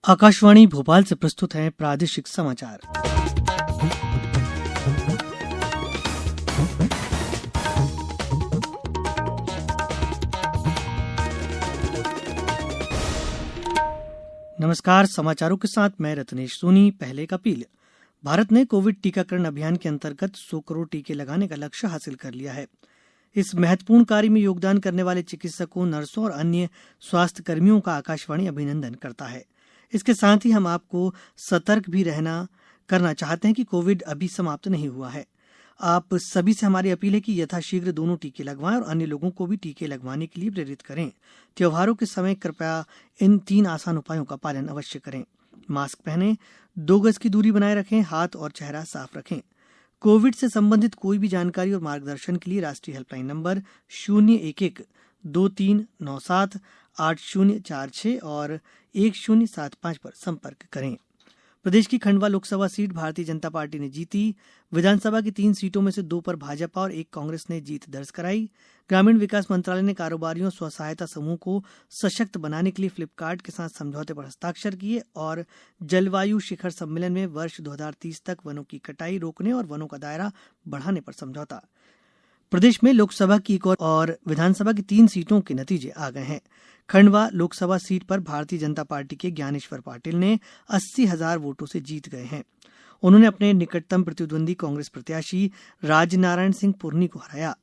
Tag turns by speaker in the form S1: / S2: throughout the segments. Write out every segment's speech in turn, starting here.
S1: आकाशवाणी भोपाल से प्रस्तुत हैं प्रादेशिक समाचार। नमस्कार, समाचारों के साथ मैं रत्नेश सोनी। पहले का पील। भारत ने कोविड टीकाकरण अभियान के अंतर्गत 100 करोड़ टीके लगाने का लक्ष्य हासिल कर लिया है। इस महत्वपूर्ण कार्य में योगदान करने वाले चिकित्सकों, नर्सों और अन्य स्वास्थ्य कर्मियों का आकाशवाणी अभिनंदन करता है। इसके साथ ही हम आपको सतर्क भी करना चाहते हैं कि कोविड अभी समाप्त नहीं हुआ है। आप सभी से हमारी अपील है कि यथाशीघ्र दोनों टीके लगवाएं और अन्य लोगों को भी टीके लगवाने के लिए प्रेरित करें। त्योहारों के समय कृपया इन 3 आसान उपायों का पालन अवश्य करें। मास्क पहनें, 2 गज की दूरी बनाए रखें, हाथ और चेहरा साफ रखें। कोविड से संबंधित कोई भी जानकारी और मार्गदर्शन के लिए राष्ट्रीय हेल्पलाइन नंबर 011-2397-8046 और 1075 पर संपर्क करें। प्रदेश की खंडवा लोकसभा सीट भारतीय जनता पार्टी ने जीती। विधानसभा की 3 सीटों में से 2 पर भाजपा और 1 कांग्रेस ने जीत दर्ज कराई। ग्रामीण विकास मंत्रालय ने कारोबारियों स्व सहायता समूह को सशक्त बनाने के लिए फ्लिपकार्ट के साथ समझौते पर हस्ताक्षर किए और जलवायु शिखर सम्मेलन में वर्ष 2030 तक वनों की कटाई रोकने और वनों का दायरा बढ़ाने पर समझौता। प्रदेश में लोकसभा की 1 और विधानसभा की 3 सीटों के नतीजे आ गए हैं। खंडवा लोकसभा सीट पर भारतीय जनता पार्टी के ज्ञानेश्वर पाटिल ने 80,000 वोटों से जीत गए हैं। उन्होंने अपने निकटतम प्रतिद्वंदी कांग्रेस प्रत्याशी राजनारायण सिंह पुरनी को हराया।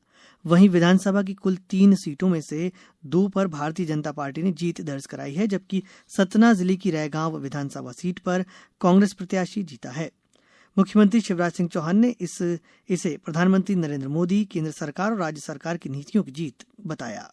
S1: वहीं विधानसभा की कुल 3 सीटों में से 2 पर भारतीय जनता पार्टी ने जीत दर्ज कराई है, जबकि सतना जिले की रैगांव विधानसभा सीट पर कांग्रेस प्रत्याशी जीता है। मुख्यमंत्री शिवराज सिंह चौहान ने इसे प्रधानमंत्री नरेंद्र मोदी, केंद्र सरकार और राज्य सरकार की नीतियों की जीत बताया।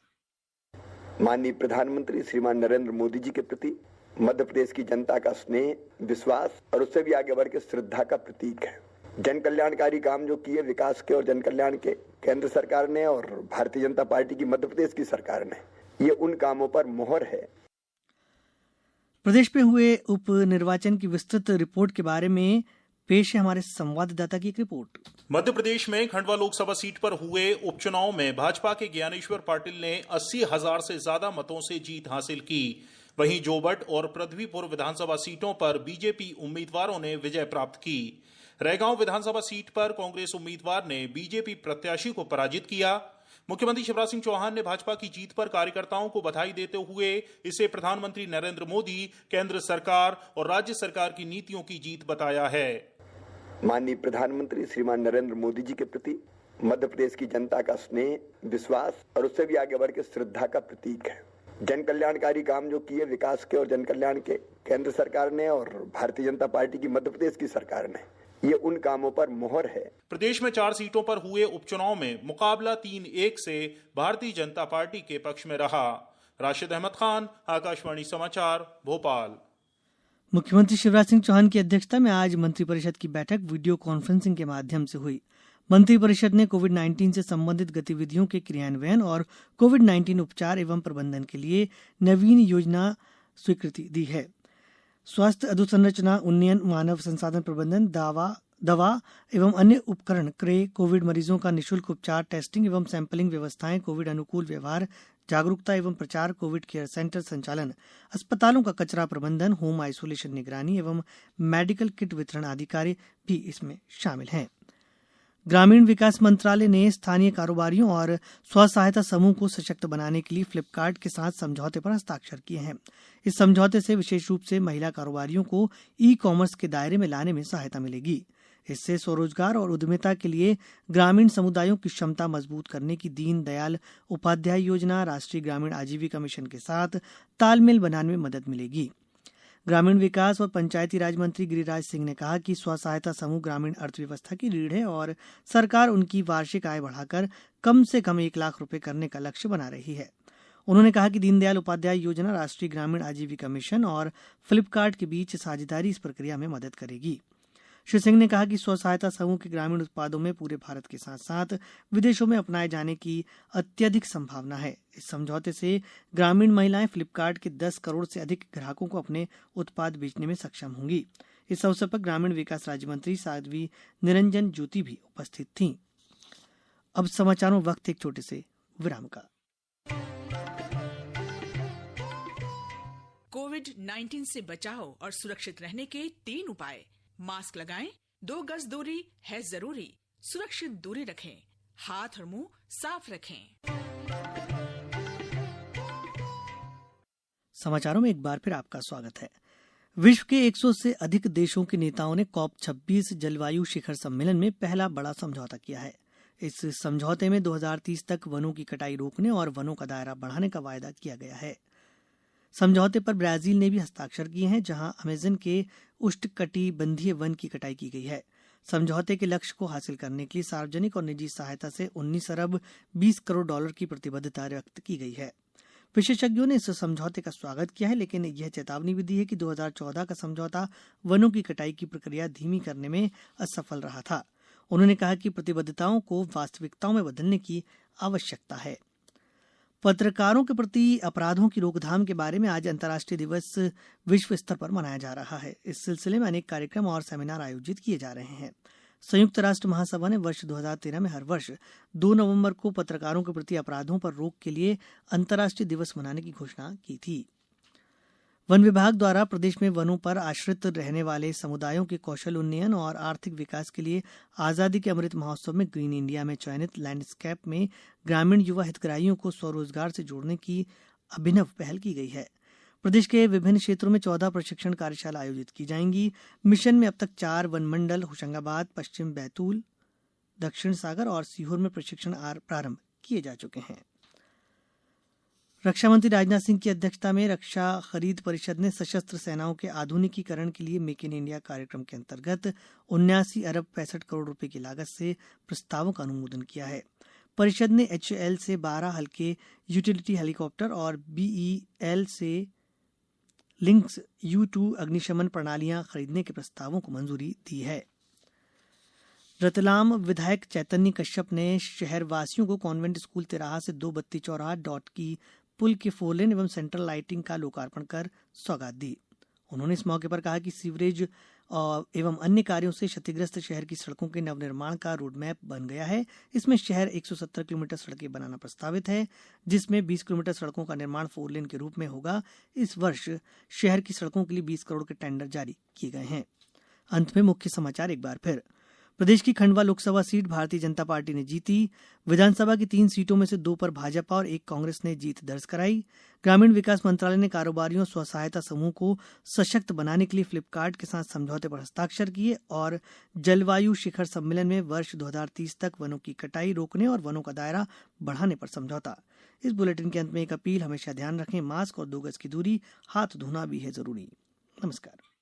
S2: माननीय प्रधानमंत्री श्रीमान नरेंद्र मोदी जी के प्रति मध्य प्रदेश की जनता का स्नेह, विश्वास और उससे भी आगे बढ़ के श्रद्धा का प्रतीक है। जन कल्याणकारी काम जो किए विकास के और जन कल्याण के केंद्र सरकार ने और भारतीय जनता पार्टी की मध्य प्रदेश की सरकार ने, ये उन कामों पर मोहर है।
S1: प्रदेश में हुए उपनिर्वाचन की विस्तृत रिपोर्ट के बारे में पेश है हमारे संवाददाता की एक रिपोर्ट।
S3: मध्य प्रदेश में खंडवा लोकसभा सीट पर हुए उपचुनाव में भाजपा के ज्ञानेश्वर पाटिल ने 80,000 से ज्यादा मतों से जीत हासिल की। वहीं जोबट और पृथ्वीपुर विधानसभा सीटों पर बीजेपी उम्मीदवारों ने विजय प्राप्त की। रैगांव विधानसभा सीट पर कांग्रेस उम्मीदवार ने बीजेपी प्रत्याशी को पराजित किया। मुख्यमंत्री शिवराज सिंह चौहान ने भाजपा की जीत पर कार्यकर्ताओं को बधाई देते हुए इसे प्रधानमंत्री नरेंद्र मोदी, केंद्र सरकार और राज्य सरकार की नीतियों की जीत बताया है।
S2: माननीय प्रधानमंत्री श्रीमान नरेंद्र मोदी जी के प्रति मध्य प्रदेश की जनता का स्नेह, विश्वास और उससे भी आगे बढ़ के श्रद्धा का प्रतीक है। जन कल्याणकारी काम जो किए विकास के और जन कल्याण के केंद्र सरकार ने और भारतीय जनता पार्टी की मध्य प्रदेश की सरकार ने, ये उन कामों पर मोहर है।
S3: प्रदेश में 4 सीटों पर हुए उपचुनाव में मुकाबला 3-1 से भारतीय जनता पार्टी के पक्ष में रहा। राशिद अहमद खान, आकाशवाणी समाचार, भोपाल।
S1: मुख्यमंत्री शिवराज सिंह चौहान की अध्यक्षता में आज मंत्रिपरिषद की बैठक वीडियो कॉन्फ्रेंसिंग के माध्यम से हुई। मंत्रिपरिषद ने कोविड-19 से संबंधित गतिविधियों के क्रियान्वयन और कोविड-19 उपचार एवं प्रबंधन के लिए नवीन योजना स्वीकृति दी है। स्वास्थ्य अधोसंरचना उन्नयन, मानव संसाधन प्रबंधन, दवा एवं अन्य उपकरण क्रय, कोविड मरीजों का निःशुल्क उपचार, टेस्टिंग एवं सैंपलिंग व्यवस्थाएं, कोविड अनुकूल व्यवहार, जागरूकता एवं प्रचार, कोविड केयर सेंटर संचालन, अस्पतालों का कचरा प्रबंधन, होम आइसोलेशन निगरानी एवं मेडिकल किट वितरण आदि कार्य भी इसमें शामिल हैं। ग्रामीण विकास मंत्रालय ने स्थानीय कारोबारियों और स्व सहायता समूह को सशक्त बनाने के लिए फ्लिपकार्ट के साथ समझौते पर हस्ताक्षर किए हैं। इस समझौते से विशेष रूप से महिला कारोबारियों को ई-कॉमर्स के दायरे में लाने में सहायता मिलेगी। इससे स्वरोजगार और उद्यमिता के लिए ग्रामीण समुदायों की क्षमता मजबूत करने की दीन दयाल उपाध्याय योजना, राष्ट्रीय ग्रामीण आजीविका मिशन के साथ तालमेल बनाने में मदद मिलेगी। ग्रामीण विकास और पंचायती राज मंत्री गिरिराज सिंह ने कहा कि स्व सहायता समूह ग्रामीण अर्थव्यवस्था की रीढ़ है और सरकार उनकी वार्षिक आय बढ़ाकर कम से कम 1 लाख रुपए करने का लक्ष्य बना रही है। उन्होंने कहा कि दीनदयाल उपाध्याय योजना, राष्ट्रीय ग्रामीण आजीविका मिशन और फ्लिपकार्ट के बीच साझेदारी इस प्रक्रिया में मदद करेगी। श्री सिंह ने कहा कि स्व सहायता समूह के ग्रामीण उत्पादों में पूरे भारत के साथ साथ विदेशों में अपनाए जाने की अत्यधिक संभावना है। इस समझौते से ग्रामीण महिलाएं फ्लिपकार्ट के 10 करोड़ से अधिक ग्राहकों को अपने उत्पाद बेचने में सक्षम होंगी। इस अवसर पर ग्रामीण विकास राज्य मंत्री साध्वी निरंजन ज्योति भी उपस्थित थीं। अब समाचारों वक्त एक छोटे से विराम का।
S4: कोविड-19 से बचाव और सुरक्षित रहने के 3 उपाय। मास्क लगाएं, 2 गज दूरी है जरूरी, सुरक्षित दूरी रखें, हाथ और मुंह साफ रखें।
S1: समाचारों में एक बार फिर आपका स्वागत है। विश्व के 100 से अधिक देशों के नेताओं ने COP 26 जलवायु शिखर सम्मेलन में पहला बड़ा समझौता किया है। इस समझौते में 2030 तक वनों की कटाई रोकने और वनों का दायरा बढ़ाने का वायदा किया गया है। समझौते पर ब्राजील ने भी हस्ताक्षर किए हैं, जहां अमेजन के उष्णकटिबंधीय वन की कटाई की गई है। समझौते के लक्ष्य को हासिल करने के लिए सार्वजनिक और निजी सहायता से 19 अरब 20 करोड़ डॉलर की प्रतिबद्धता व्यक्त की गई है। विशेषज्ञों ने इस समझौते का स्वागत किया है, लेकिन यह चेतावनी भी दी है कि 2014 का समझौता वनों की कटाई की प्रक्रिया धीमी करने में असफल रहा था। उन्होंने कहा कि प्रतिबद्धताओं को वास्तविकताओं में बदलने की आवश्यकता है। पत्रकारों के प्रति अपराधों की रोकथाम के बारे में आज अंतर्राष्ट्रीय दिवस विश्व स्तर पर मनाया जा रहा है। इस सिलसिले में अनेक कार्यक्रम और सेमिनार आयोजित किए जा रहे हैं। संयुक्त राष्ट्र महासभा ने वर्ष 2013 में हर वर्ष 2 नवंबर को पत्रकारों के प्रति अपराधों पर रोक के लिए अंतर्राष्ट्रीय दिवस मनाने की घोषणा की थी। वन विभाग द्वारा प्रदेश में वनों पर आश्रित रहने वाले समुदायों के कौशल उन्नयन और आर्थिक विकास के लिए आजादी के अमृत महोत्सव में ग्रीन इंडिया में चयनित लैंडस्केप में ग्रामीण युवा हितग्राहियों को स्वरोजगार से जोड़ने की अभिनव पहल की गई है। प्रदेश के विभिन्न क्षेत्रों में 14 प्रशिक्षण कार्यशाला आयोजित की जाएंगी। मिशन में अब तक 4 वन मंडल होशंगाबाद, पश्चिम बैतूल, दक्षिण सागर और सीहोर में प्रशिक्षण प्रारंभ किए जा चुके हैं। रक्षा मंत्री राजनाथ सिंह की अध्यक्षता में रक्षा खरीद परिषद ने सशस्त्र सेनाओं के आधुनिकीकरण के लिए मेक इन इंडिया कार्यक्रम के अंतर्गत 79 अरब 65 करोड़ रुपए की लागत से प्रस्तावों का अनुमोदन किया है। परिषद ने HAL से 12 हल्के यूटिलिटी हेलीकॉप्टर और BEL से लिंक्स U2 अग्निशमन प्रणालियां खरीदने के प्रस्तावों को मंजूरी दी है। रतलाम विधायक चैतन्य कश्यप ने शहरवासियों को कॉन्वेंट स्कूल तिराहा से 2 बत्ती चौराहा डॉट की पुल के 4 लेन एवं सेंट्रल लाइटिंग का लोकार्पण कर सौगात दी। उन्होंने इस मौके पर कहा कि सीवरेज एवं अन्य कार्यों से क्षतिग्रस्त शहर की सड़कों के नवनिर्माण का रोडमैप बन गया है। इसमें शहर 170 किलोमीटर सड़कें बनाना प्रस्तावित है, जिसमें 20 किलोमीटर सड़कों का निर्माण 4 लेन के रूप में होगा। इस वर्ष शहर की सड़कों के लिए 20 करोड़ के टेंडर जारी किए गए हैं। अंत में मुख्य समाचार एक बार फिर। प्रदेश की खंडवा लोकसभा सीट भारतीय जनता पार्टी ने जीती। विधानसभा की 3 सीटों में से 2 पर भाजपा और 1 कांग्रेस ने जीत दर्ज कराई। ग्रामीण विकास मंत्रालय ने कारोबारियों स्व सहायता समूह को सशक्त बनाने के लिए फ्लिपकार्ट के साथ समझौते पर हस्ताक्षर किए। और जलवायु शिखर सम्मेलन में वर्ष 2030 तक वनों की कटाई रोकने और वनों का दायरा बढ़ाने पर समझौता। इस बुलेटिन के अंत में एक अपील, हमेशा ध्यान रखें, मास्क और 2 गज की दूरी, हाथ धोना भी है जरूरी। नमस्कार।